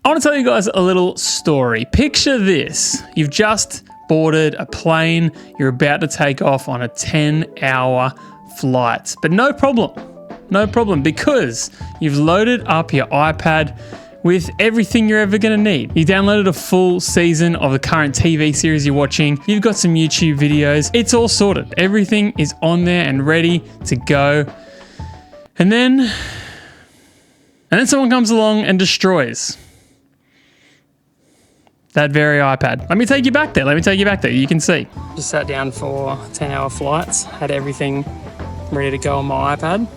I want to tell you guys a little story. Picture this. You've just boarded a plane. You're about to take off on a 10-hour flight. But no problem. No problem, because you've loaded up your iPad with everything you're ever going to need. You downloaded a full season of the current TV series you're watching. You've got some YouTube videos. It's all sorted. Everything is on there and ready to go. And then someone comes along and destroys that very iPad. Let me take you back there. You can see. Just sat down for 10-hour flights. Had everything ready to go on my iPad.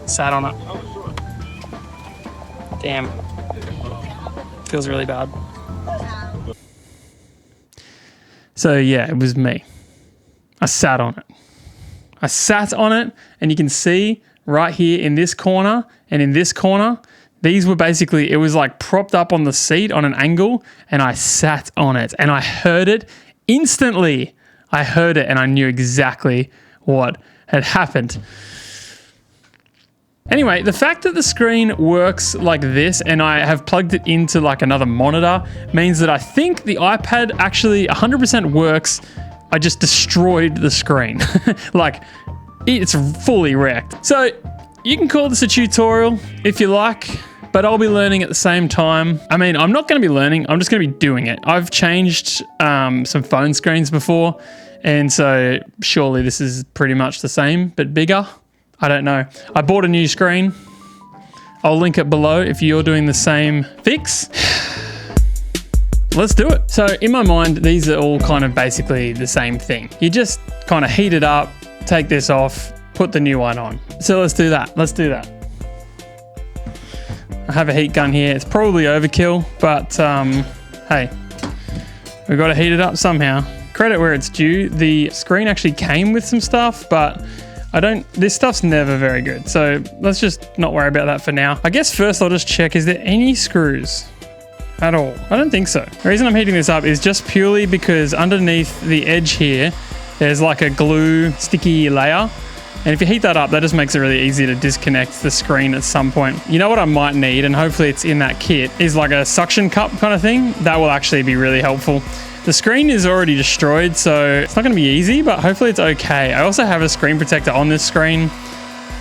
Sat on it. Damn. Feels really bad. So yeah, it was me. I sat on it. And you can see right here in this corner and in this corner, these were basically, it was like propped up on the seat on an angle, and I sat on it and I heard it instantly. I heard it and I knew exactly what had happened. Anyway, the fact that the screen works like this and I have plugged it into like another monitor means that I think the iPad actually 100% works. I just destroyed the screen. Like, it's fully wrecked. So you can call this a tutorial if you like, but I'll be learning at the same time. I mean, I'm not going to be learning. I'm just going to be doing it. I've changed some phone screens before, and so surely this is pretty much the same, but bigger. I don't know. I bought a new screen. I'll link it below if you're doing the same fix. Let's do it. So in my mind, these are all kind of basically the same thing. You just kind of heat it up, take this off, put the new one on. So let's do that. I have a heat gun here. It's probably overkill, but hey, we've got to heat it up somehow. Credit where it's due. The screen actually came with some stuff, but this stuff's never very good. So let's just not worry about that for now. I guess first I'll just check, is there any screws at all? I don't think so. The reason I'm heating this up is just purely because underneath the edge here, there's like a glue sticky layer. And if you heat that up, that just makes it really easy to disconnect the screen at some point. You know what I might need, and hopefully it's in that kit, is like a suction cup kind of thing. That will actually be really helpful. The screen is already destroyed, so it's not going to be easy, but hopefully it's okay. I also have a screen protector on this screen.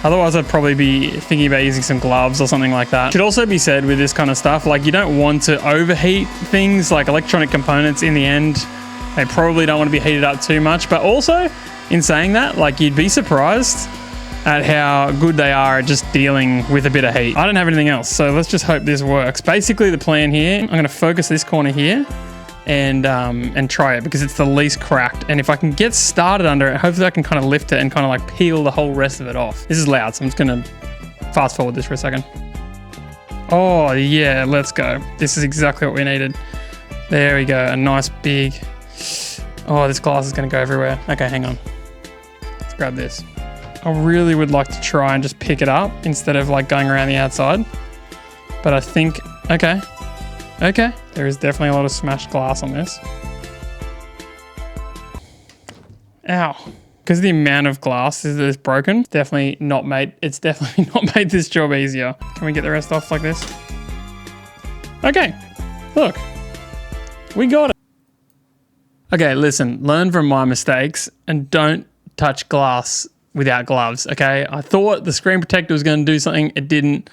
Otherwise, I'd probably be thinking about using some gloves or something like that. Should also be said with this kind of stuff, like you don't want to overheat things like electronic components in the end. They probably don't want to be heated up too much, but also in saying that, like you'd be surprised at how good they are at just dealing with a bit of heat. I don't have anything else, so let's just hope this works. Basically the plan here, I'm going to focus this corner here and try it because it's the least cracked. And if I can get started under it, hopefully I can kind of lift it and kind of like peel the whole rest of it off. This is loud, so I'm just going to fast forward this for a second. Oh yeah, let's go. This is exactly what we needed. There we go, a nice big... Oh, this glass is going to go everywhere. Okay, hang on. Let's grab this. I really would like to try and just pick it up instead of like going around the outside. But I think, okay. There is definitely a lot of smashed glass on this. Ow. Because the amount of glass that is broken, it's definitely not made this job easier. Can we get the rest off like this? Okay, look. We got it. Okay, listen, learn from my mistakes and don't touch glass without gloves, okay? I thought the screen protector was going to do something. It didn't.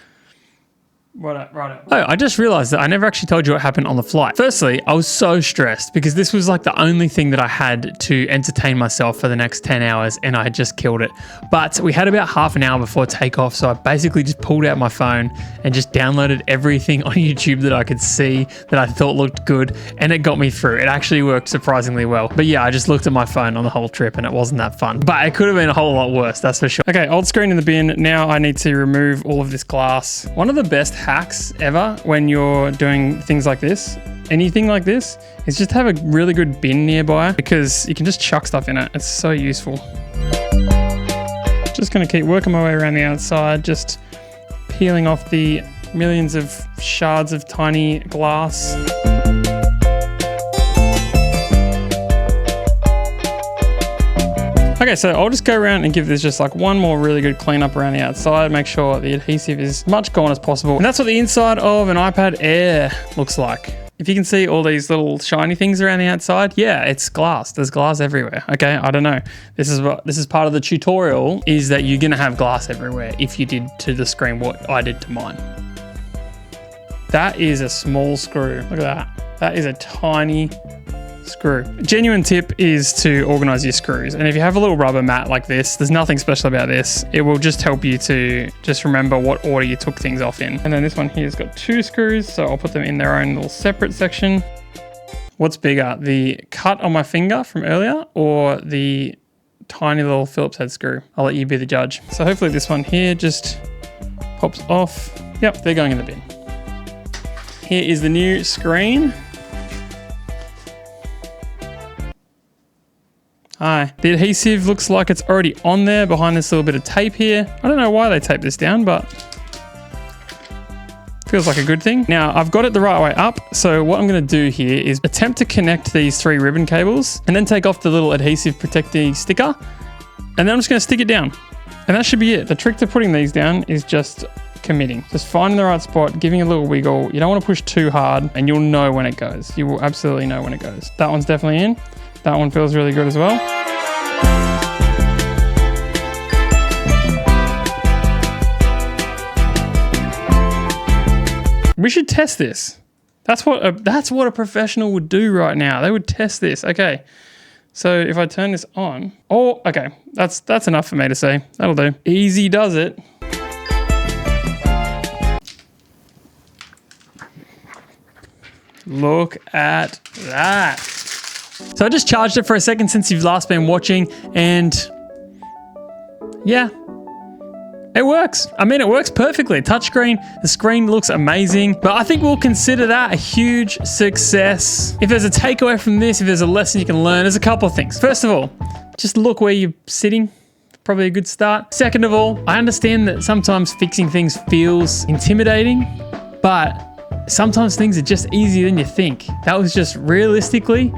Right. Oh, I just realized that I never actually told you what happened on the flight. Firstly, I was so stressed because this was like the only thing that I had to entertain myself for the next 10 hours and I had just killed it. But we had about half an hour before takeoff, so I basically just pulled out my phone and just downloaded everything on YouTube that I could see that I thought looked good, and it got me through. It actually worked surprisingly well. But yeah, I just looked at my phone on the whole trip and it wasn't that fun. But it could have been a whole lot worse, that's for sure. Okay, old screen in the bin. Now I need to remove all of this glass. One of the best hacks ever when you're doing things like this, anything like this, is just have a really good bin nearby because you can just chuck stuff in it. It's so useful. Just gonna keep working my way around the outside, just peeling off the millions of shards of tiny glass. Okay, so I'll just go around and give this just like one more really good cleanup around the outside, make sure the adhesive is much gone as possible. And that's what the inside of an iPad Air looks like. If you can see all these little shiny things around the outside, yeah, it's glass. There's glass everywhere. Okay, I don't know. This is part of the tutorial, is that you're gonna have glass everywhere if you did to the screen what I did to mine. That is a small screw. Look at that. That is a tiny screw. A genuine tip is to organize your screws. And if you have a little rubber mat like this, there's nothing special about this. It will just help you to just remember what order you took things off in. And then this one here has got 2 screws, so I'll put them in their own little separate section. What's bigger, the cut on my finger from earlier or the tiny little Phillips head screw? I'll let you be the judge. So hopefully this one here just pops off. Yep, they're going in the bin. Here is the new screen. Hi. The adhesive looks like it's already on there behind this little bit of tape here. I don't know why they taped this down, but feels like a good thing. Now, I've got it the right way up. So what I'm going to do here is attempt to connect these 3 ribbon cables and then take off the little adhesive protecting sticker. And then I'm just going to stick it down. And that should be it. The trick to putting these down is just committing. Just finding the right spot, giving a little wiggle. You don't want to push too hard and you'll know when it goes. You will absolutely know when it goes. That one's definitely in. That one feels really good as well. We should test this. That's what a professional would do right now. They would test this. Okay. So if I turn this on, oh, okay. That's enough for me to say. That'll do. Easy does it. Look at that. So I just charged it for a second since you've last been watching, and yeah, it works. I mean, it works perfectly. Touchscreen, the screen looks amazing, but I think we'll consider that a huge success. If there's a takeaway from this, if there's a lesson you can learn, there's a couple of things. First of all, just look where you're sitting. Probably a good start. Second of all, I understand that sometimes fixing things feels intimidating, but sometimes things are just easier than you think. That was just realistically,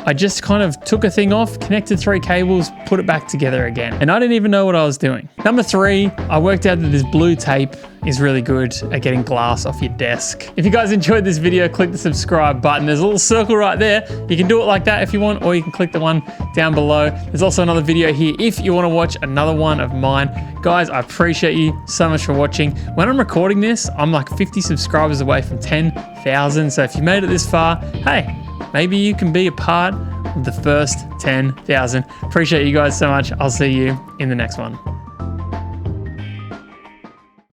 I just kind of took a thing off, connected 3 cables, put it back together again. And I didn't even know what I was doing. Number 3, I worked out that this blue tape is really good at getting glass off your desk. If you guys enjoyed this video, click the subscribe button. There's a little circle right there. You can do it like that if you want, or you can click the one down below. There's also another video here if you want to watch another one of mine. Guys, I appreciate you so much for watching. When I'm recording this, I'm like 50 subscribers away from 10,000. So if you made it this far, hey, maybe you can be a part of the first 10,000. Appreciate you guys so much. I'll see you in the next one.